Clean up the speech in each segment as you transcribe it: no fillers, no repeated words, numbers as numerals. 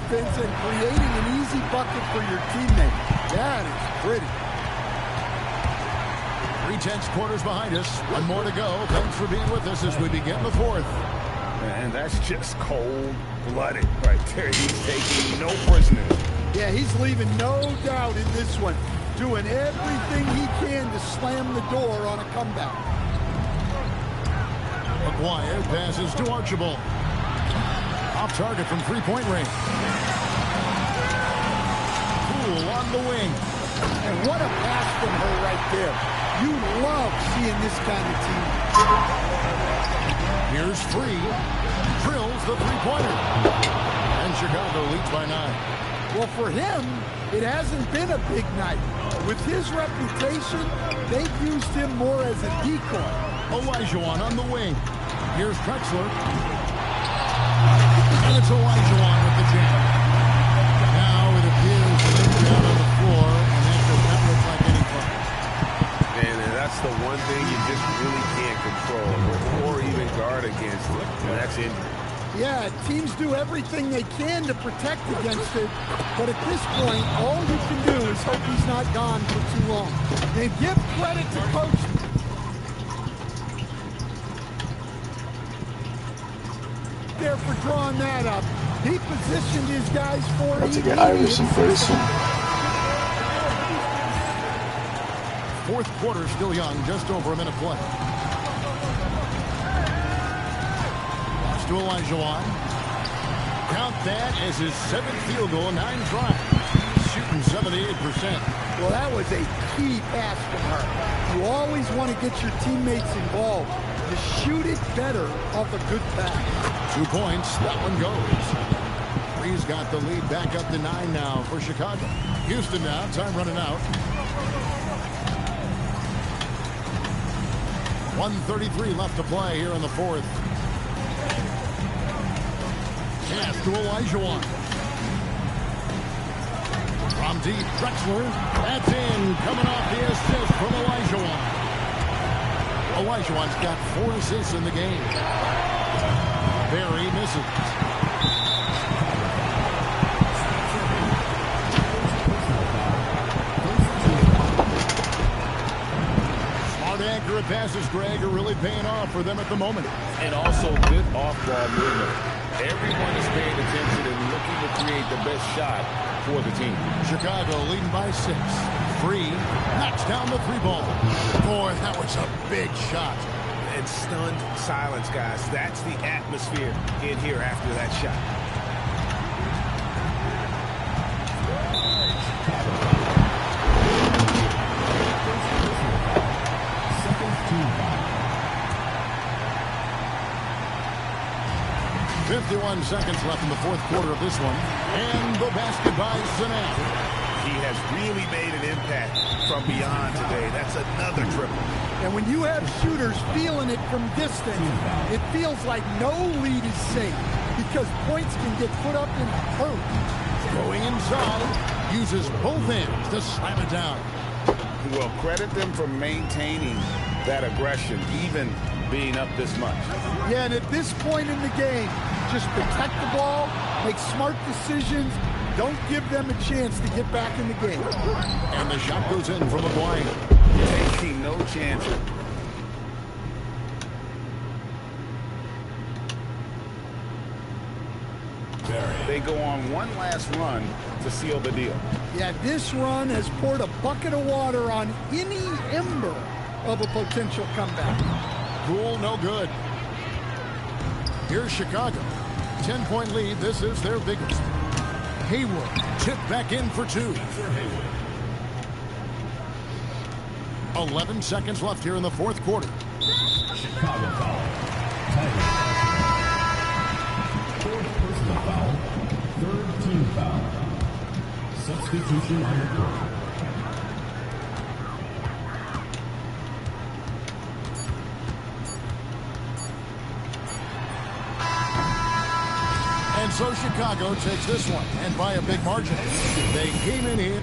defense and creating an easy bucket for your teammate. That is pretty. 3/10 quarters behind us. One more to go. Thanks for being with us as we begin the fourth. Man, that's just cold-blooded right there. He's taking no prisoners. Yeah, he's leaving no doubt in this one. Doing everything he can to slam the door on a comeback. McGuire passes to Archibald. Off target from three-point range. Poole on the wing. And what a pass from her right there. You love seeing this kind of team. Here's Free. Drills the three-pointer. And Chicago leads by 9. Well, for him, it hasn't been a big night. With his reputation, they've used him more as a decoy. Olajuwon on the wing. Here's Drexler. And it's Olajuwon with the jam. Now it appears they're down on the floor, and that does not look like any fun. And that's the one thing you just really can't control or even guard against it, and that's injury. Yeah, teams do everything they can to protect against it, but at this point, all you can do is hope he's not gone for too long. And give credit to Coach. There for drawing that up. He positioned his guys for About to get Iverson pretty soon. Fourth quarter still young, just over a minute play. To Olajuwon. Count that as his 7th field goal, 9 tries. Shooting 78%. Well, that was a key pass from her. You always want to get your teammates involved. You shoot it better off a good pass. 2 points, that one goes. Free's got the lead back up to 9 now for Chicago. Houston now, time running out. 1:33 left to play here in the fourth. Pass to Olajuwon. From deep, Drexler. That's in. Coming off the assist from Olajuwon. Olajuwon's got 4 assists in the game. Barry misses. Smart, accurate passes, Greg, are really paying off for them at the moment. And also good off-ball movement. Everyone is paying attention and looking to create the best shot for the team. Chicago leading by 6. Free knocks down the 3-ball. Boy, that was a big shot. And stunned silence, guys. That's the atmosphere in here after that shot. 51 seconds left in the fourth quarter of this one. And the basket by Sanan. He has really made an impact from beyond today. That's another triple. And when you have shooters feeling it from distance, it feels like no lead is safe because points can get put up in a hurry. Going inside, uses both hands to slam it down. Well, credit them for maintaining that aggression, even being up this much. Yeah, and at this point in the game, just protect the ball, make smart decisions, don't give them a chance to get back in the game. And the shot goes in from McGuire. Taking no chances. They go on one last run to seal the deal. Yeah, this run has poured a bucket of water on any ember of a potential comeback. Rule no good. Here's Chicago. 10-point lead. This is their biggest. Hayward tipped back in for 2. 11 seconds left here in the fourth quarter. Chicago foul. Fourth personal foul. Third team foul. Substitution on the court. And so Chicago takes this one, and by a big margin. They came in here.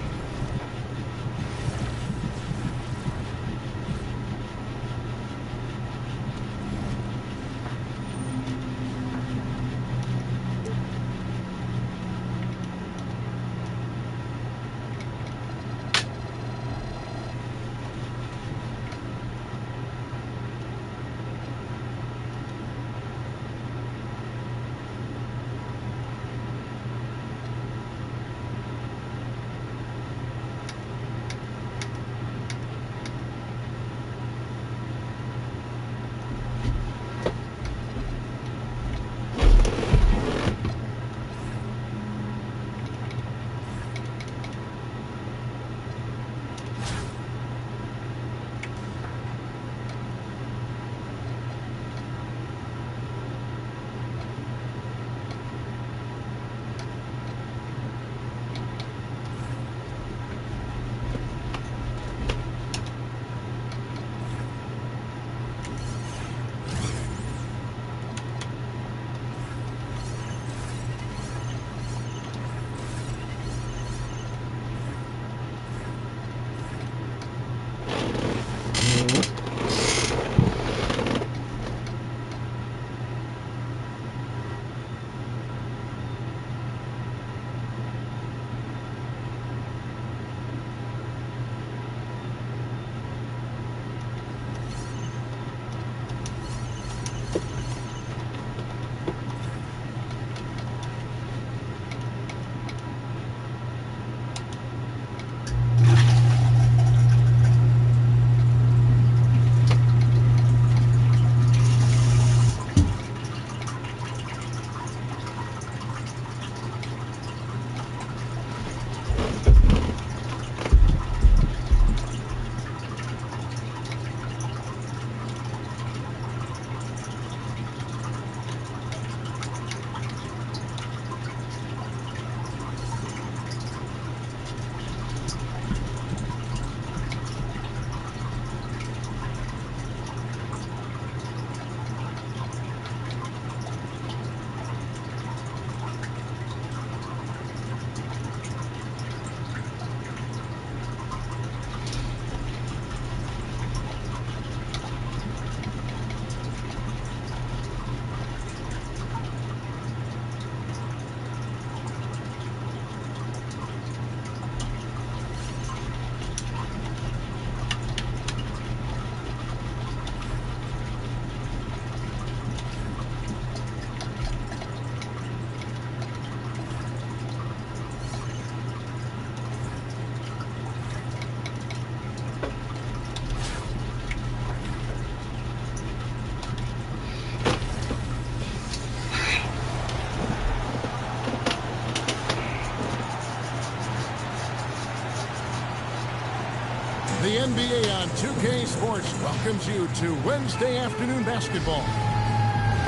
The NBA on 2K Sports welcomes you to Wednesday afternoon basketball.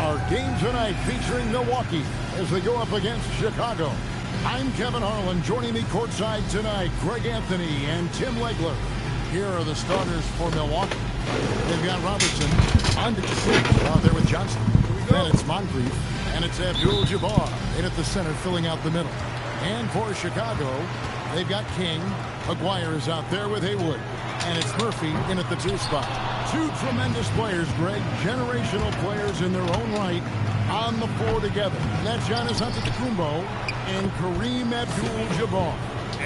Our game tonight featuring Milwaukee as they go up against Chicago. I'm Kevin Harlan. Joining me courtside tonight, Greg Anthony and Tim Legler. Here are the starters for Milwaukee. They've got Robertson, Andrich out there with Johnson. Then it's Moncrief, and it's Abdul-Jabbar in at the center, filling out the middle. And for Chicago, they've got King. Aguirre is out there with Haywood. And it's Murphy in at the 2 spot. Two tremendous players, Greg. Generational players in their own right on the floor together. That's Giannis Antetokounmpo and Kareem Abdul-Jabbar.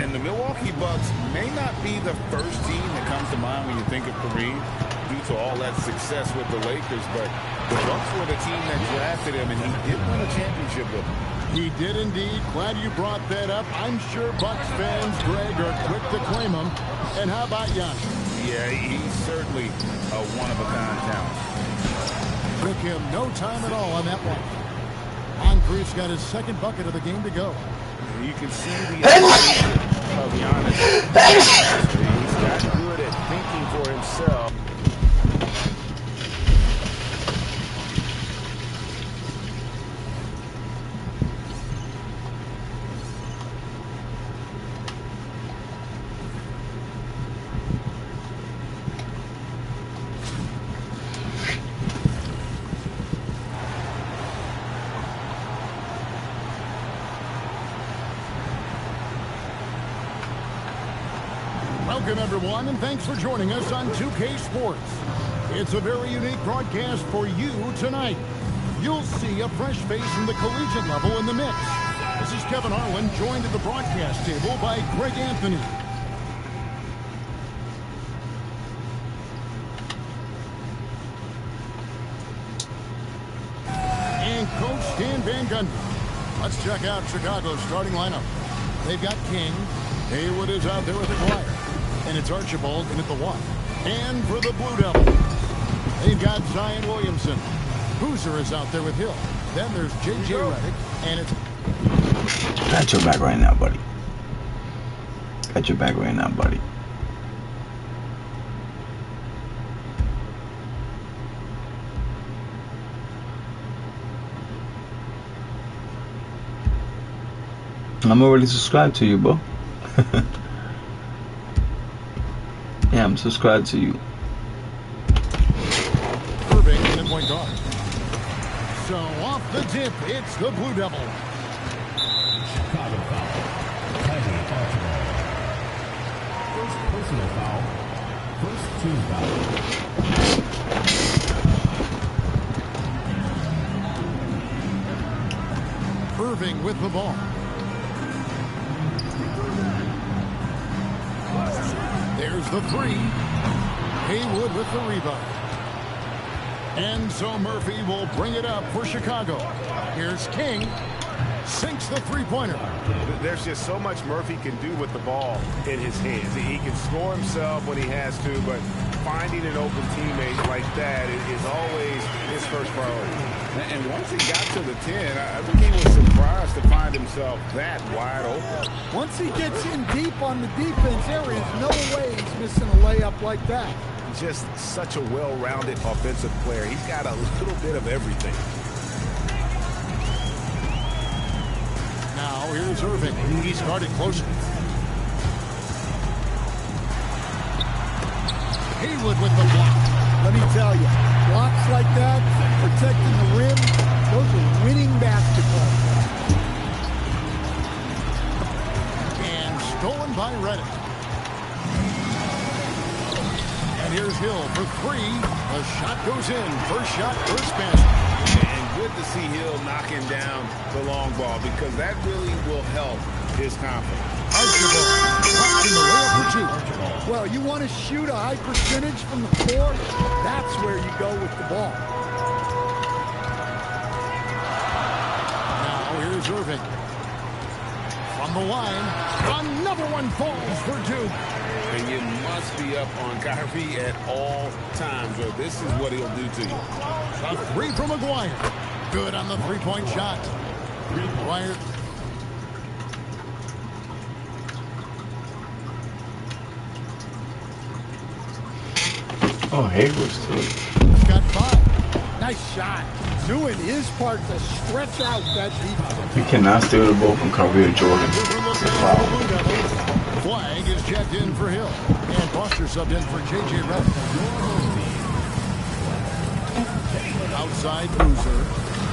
And the Milwaukee Bucks may not be the first team that comes to mind when you think of Kareem due to all that success with the Lakers, but the Bucks were the team that drafted him, and he did win a championship with them. He did indeed. Glad you brought that up. I'm sure Bucks fans, Greg, are quick to claim him. And how about Giannis? Yeah, he's certainly a one-of-a-kind talent. Took him no time at all on that one. Moncrief's got his second bucket of the game to go. You can see the evolution of Giannis. He's got good at thinking for himself. Welcome, everyone, and thanks for joining us on 2K Sports. It's a very unique broadcast for you tonight. You'll see a fresh face from the collegiate level in the mix. This is Kevin Harlan, joined at the broadcast table by Greg Anthony. And Coach Dan Van Gundy. Let's check out Chicago's starting lineup. They've got King. Haywood is out there with Aguirre. And it's Archibald in at the 1. And for the Blue Devils, they've got Zion Williamson. Boozer is out there with Hill. Then there's J.J. Redick, and it's... Got your back right now, buddy. Got your back right now, buddy. I'm already subscribed to you, bro. Yeah, I'm subscribed to you. Irving in point guard. So off the tip, it's the Blue Devils. Chicago foul. Teddy Archibald. First personal foul. First team foul. Irving with the ball. There's the 3. Haywood with the rebound. And so Murphy will bring it up for Chicago. Here's King. Sinks the three-pointer. There's just so much Murphy can do with the ball in his hands. He can score himself when he has to, but finding an open teammate like that is always his first priority. And once he got to the 10, I think he was surprised to find himself that wide open. Once he gets in deep on the defense, there is no way he's missing a layup like that. Just such a well-rounded offensive player. He's got a little bit of everything. Now here's Irving. He started closer. Haywood with the block. Let me tell you, blocks like that, protecting the rim, those are winning basketball. And stolen by Redick. And here's Hill for 3. The shot goes in. First shot, first basket. And good to see Hill knocking down the long ball because that really will help his confidence. Archibald in the layup for 2. Well, you want to shoot a high percentage from the floor? That's where you go with the ball. Now here's Irving. From the line, another one falls for Duke. And you must be up on Kyrie at all times, or this is what he'll do to you. A 3 from Aguirre. Good on the three-point shot. Aguirre. Oh, Hayward's too. He's got 5. Nice shot. Doing his part to stretch out that defense. You cannot steal the ball from Kyrie Jordan. It's a foul. Flag is checked in for Hill. And Foster subbed in for J.J. Redick. Outside Boozer.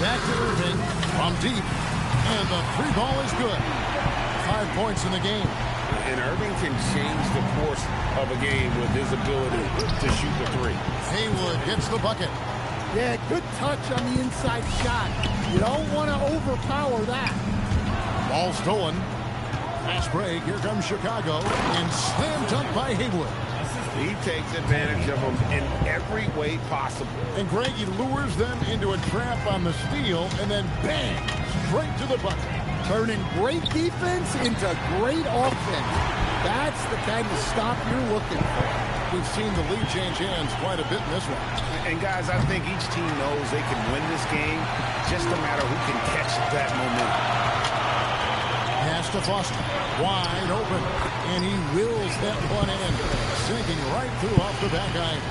Back to Irving from deep. And the 3 ball is good. 5 points in the game. And Irving can change the course of a game with his ability to shoot the 3. Haywood gets the bucket. Yeah, good touch on the inside shot. You don't want to overpower that. Ball stolen. Fast break. Here comes Chicago. And slam dunk by Haywood. He takes advantage of them in every way possible. And Greg, he lures them into a trap on the steal. And then bang, straight to the bucket. Turning great defense into great offense. That's the kind of stop you're looking for. We've seen the lead change hands quite a bit in this one. And guys, I think each team knows they can win this game. Just a matter who can catch that momentum. Pass to Foster. Wide open. And he wills that one in. Sinking right through off the back iron.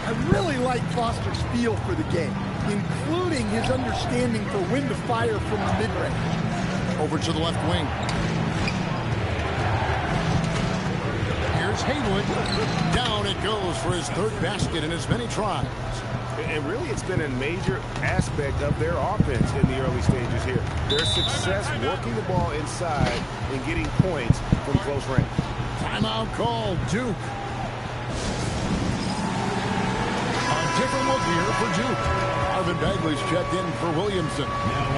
I really like Foster's feel for the game, including his understanding for when to fire from the mid-range. Over to the left wing. Here's Haywood. Down it goes for his 3rd basket in as many tries. And really, it's been a major aspect of their offense in the early stages here. Their success working the ball inside and getting points from close range. Timeout call, Duke. A different look here for Duke. Marvin Bagley's checked in for Williamson.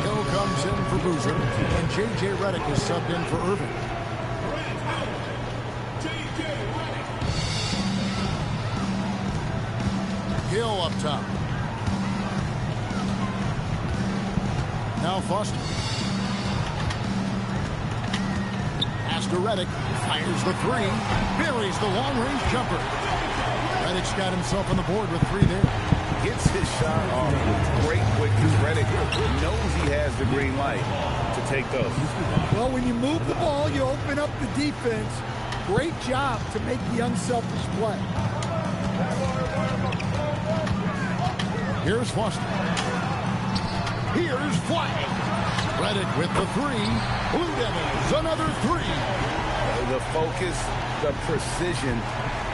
Hill comes in for Boozer. And J.J. Redick is subbed in for Irving. Hill up top. Now Foster. Pass to Redick. Fires the 3. Buries the long-range jumper. Redick's got himself on the board with 3 there. Gets his shot off with great quickness. Redick knows he has the green light to take those. Well, when you move the ball, you open up the defense. Great job to make the unselfish play. Here's Foster. Here's Flag. Redick with the 3. Blue Devils, another 3. The focus, the precision.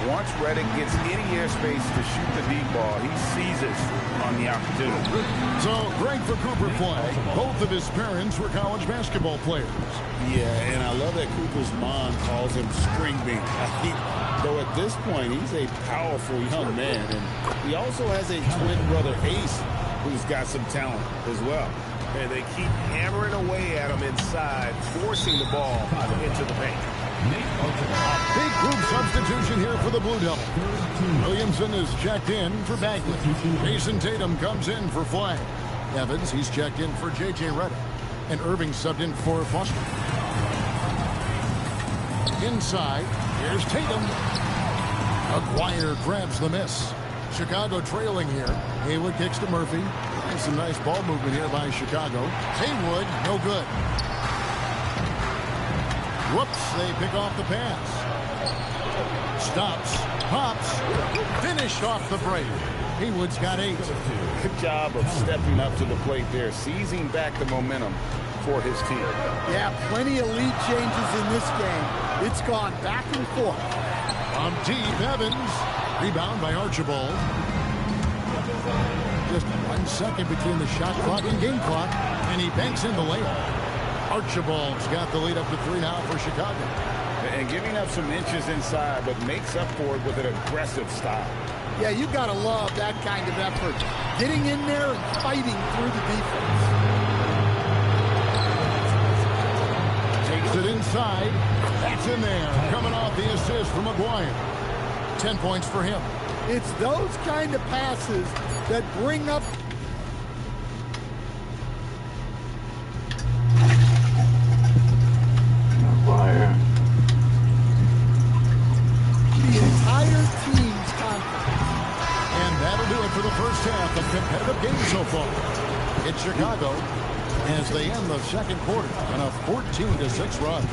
Once Redick gets any airspace to shoot the deep ball, he seizes on the opportunity. So, Greg for Cooper Flag. Both of his parents were college basketball players. Yeah, and I love that Cooper's mom calls him String Bean. Though at this point, he's a powerful young man. And he also has a twin brother, Ace, who's got some talent as well. And they keep hammering away at him inside, forcing the ball into the paint. Big group substitution here for the Blue Devils. Williamson is checked in for Bagley. Jason Tatum comes in for Flag. Evans, he's checked in for J.J. Redick. And Irving subbed in for Foster. Inside, here's Tatum. Aguirre grabs the miss. Chicago trailing here. Haywood kicks to Murphy. And some nice ball movement here by Chicago. Haywood, no good. Whoops, they pick off the pass. Stops, pops, finished off the break. Haywood's got 8. Good job of stepping up to the plate there, seizing back the momentum for his team. Yeah, plenty of lead changes in this game. It's gone back and forth. From deep, Evans. Rebound by Archibald. Just 1 second between the shot clock and game clock, and he banks in the layup. Archibald's got the lead up to 3 now for Chicago. And giving up some inches inside, but makes up for it with an aggressive style. Yeah, you got to love that kind of effort. Getting in there and fighting through the defense. Takes it inside. That's in there. Coming off the assist from Aguirre. 10 points for him. It's those kind of passes that bring up Fire. the entire team's confidence. And that'll do it for the first half of competitive games so far. It's Chicago as they end the second quarter on a 14-6 run.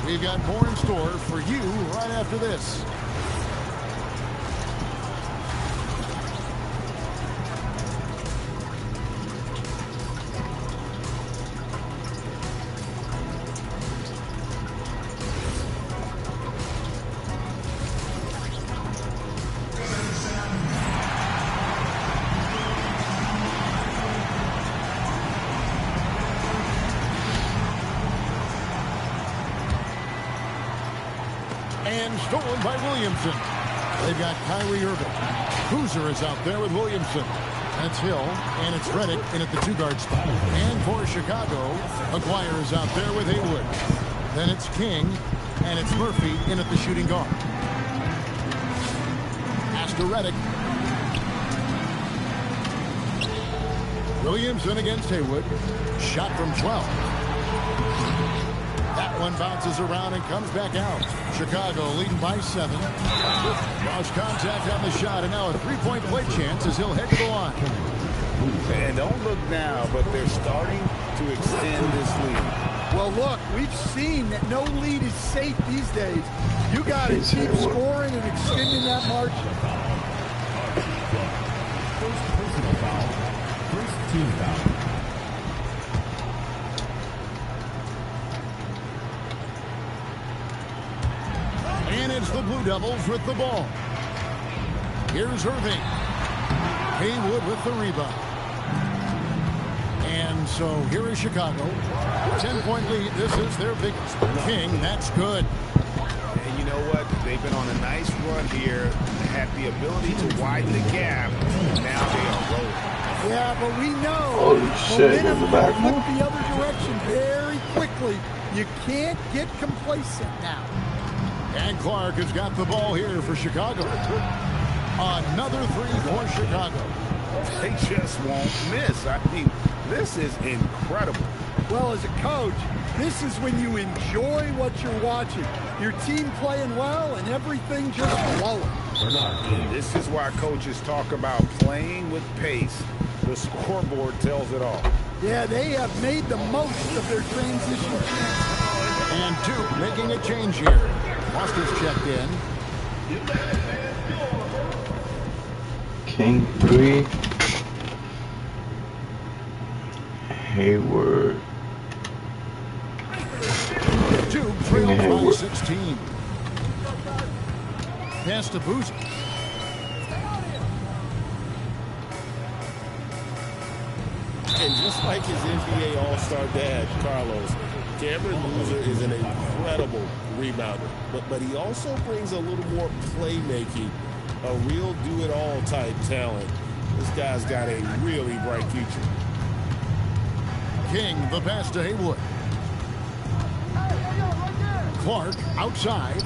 We've got more in store for you right after this. And stolen by Williamson. They've got Kyrie Irving. Boozer is out there with Williamson. That's Hill, and it's Redick in at the 2-guard spot. And for Chicago, Aguirre is out there with Haywood. Then it's King, and it's Murphy in at the shooting guard. Pass to Redick. Williamson against Haywood. Shot from 12. That one bounces around and comes back out. Chicago leading by 7. Lost contact on the shot, and now a three-point play chance as he'll head to the line. And don't look now, but they're starting to extend this lead. Well, look, we've seen that no lead is safe these days. You got to keep scoring and extending that margin. First personal foul. First team foul. And it's the Blue Devils with the ball. Here's Irving. Haywood with the rebound. And so here is Chicago. 10-point lead. This is their biggest. King, that's good. And you know what? They've been on a nice run here. They had the ability to widen the gap. Now they are rolling. Yeah, but we know Holy shit, momentum was the back will move? flip the other direction very quickly. You can't get complacent now. And Clark has got the ball here for Chicago. Another three for Chicago. They just won't miss. I mean, this is incredible. Well, as a coach, this is when you enjoy what you're watching. Your team playing well and everything just flowing. This is why coaches talk about playing with pace. The scoreboard tells it all. Yeah, they have made the most of their transition chance. And Duke making a change here. Foster's checked in. King 3. Hayward. Duke trails by 16. Pass to Boozer. And just like his NBA All-Star dad, Carlos, Cameron Boozer is an incredible rebounder. But he also brings a little more playmaking, a real do-it-all type talent. This guy's got a really bright future. King, the pass to Haywood. Clark outside.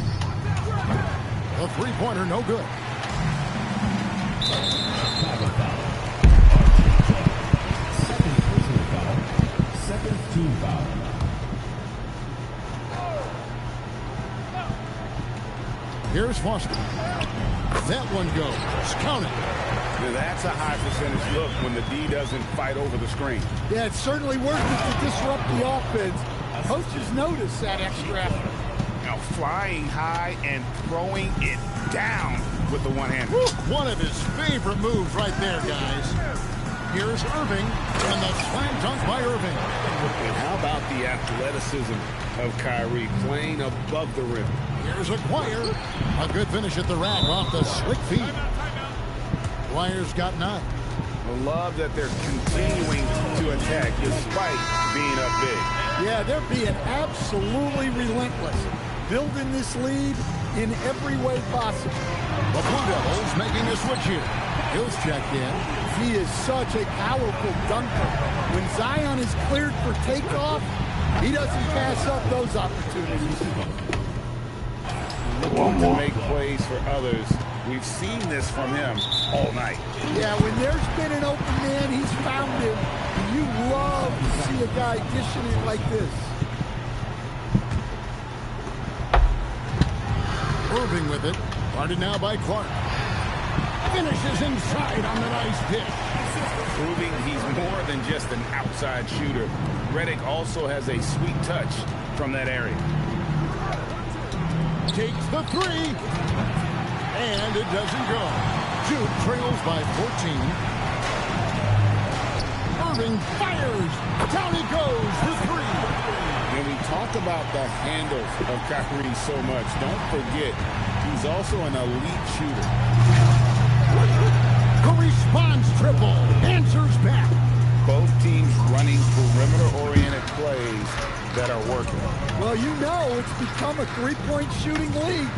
A three-pointer, no good. Chicago foul. Second personal foul. Second team foul. Here's Foster. That one goes. Count it. Now, that's a high percentage look when the D doesn't fight over the screen. Yeah, it's certainly worth it to disrupt the offense. Coaches notice that extra effort. Now flying high and throwing it down with the one-hand. One of his favorite moves right there, guys. Here's Irving, and the slam dunk by Irving. And how about the athleticism of Kyrie playing above the rim? Here's Aguirre. A good finish at the rack off the slick feet. Aguirre's got 9. I love that they're continuing to attack despite being up big. Yeah, they're being absolutely relentless, building this lead in every way possible. The Blue Devils making a switch here. Hill's checked in. He is such a powerful dunker. When Zion is cleared for takeoff, he doesn't pass up those opportunities. Looking to make plays for others. We've seen this from him all night. Yeah, when there's been an open man, he's found him. And you love to see a guy dishing it like this. Irving with it. Guarded now by Clark. Finishes inside on the nice dish. Proving he's more than just an outside shooter. Redick also has a sweet touch from that area. Takes the three. And it doesn't go. Duke trails by 14. Irving fires. Down he goes for 3. When we talk about the handles of Kyrie so much, don't forget he's also an elite shooter. The response triple. Answers back. Both teams running perimeter-oriented plays that are working. Well, you know it's become a three-point shooting league.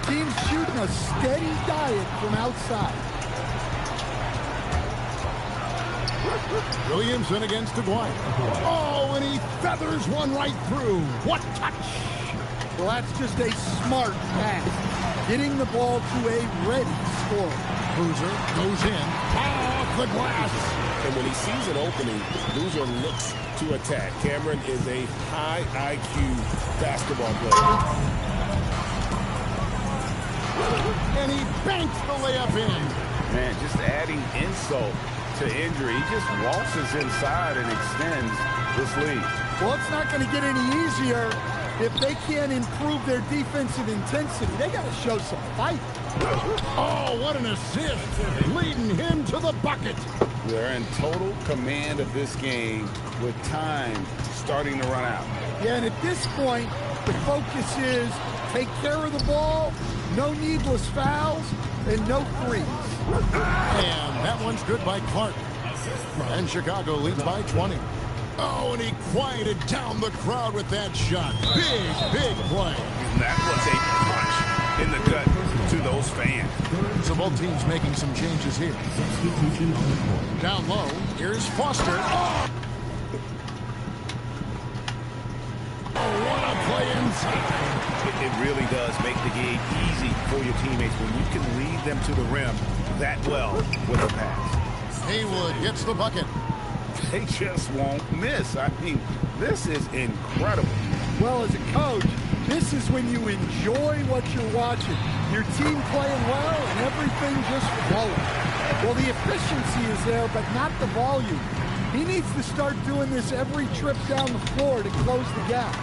team's shooting a steady diet from outside. Williamson against Aguirre. Oh, and he feathers one right through. What touch! Well, that's just a smart pass. Getting the ball to a ready scorer. Boozer goes in. Off the glass. And when he sees an opening, Boozer looks to attack. Cameron is a high IQ basketball player. And he banks the layup in. Man, just adding insult to injury. He just waltzes inside and extends this lead. Well, it's not going to get any easier if they can't improve their defensive intensity. They got to show some fight. Oh, what an assist. Leading him to the bucket. They're in total command of this game with time starting to run out. Yeah, and at this point, the focus is take care of the ball, no needless fouls, and no threes. And that one's good by Clark. And Chicago leads by 20. Oh, and he quieted down the crowd with that shot. Big play. That was a punch in the gut to those fans. So both teams making some changes here. Substitution on the court. Down low, here's Foster. Oh! What a play inside. It really does make the game easy for your teammates when you can lead them to the rim that well with a pass. Haywood gets the bucket. They just won't miss. I mean, this is incredible. Well, as a coach, this is when you enjoy what you're watching. Your team playing well and everything just flowing. Well, the efficiency is there, but not the volume. He needs to start doing this every trip down the floor to close the gap.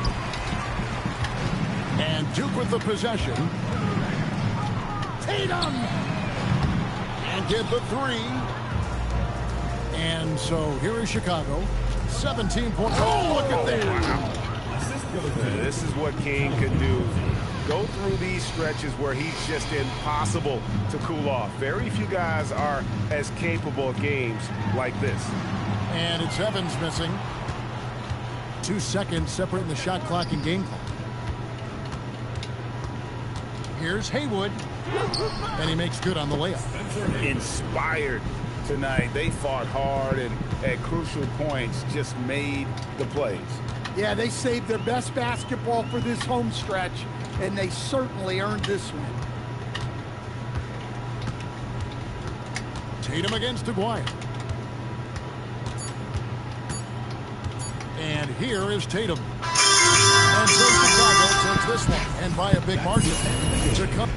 And Duke with the possession. Tatum! And get the three. And so here is Chicago. 17 points. Oh, look at that. This is what King can do. Go through these stretches where he's just impossible to cool off. Very few guys are as capable of games like this. And it's Evans missing. 2 seconds separating the shot clock and game clock. Here's Haywood. And he makes good on the layup. Inspired tonight. They fought hard and at crucial points just made the plays. Yeah, they saved their best basketball for this home stretch, and they certainly earned this one. Tatum against Aguirre. And here is Tatum. And so Chicago takes this one, and by a big margin. Chicago.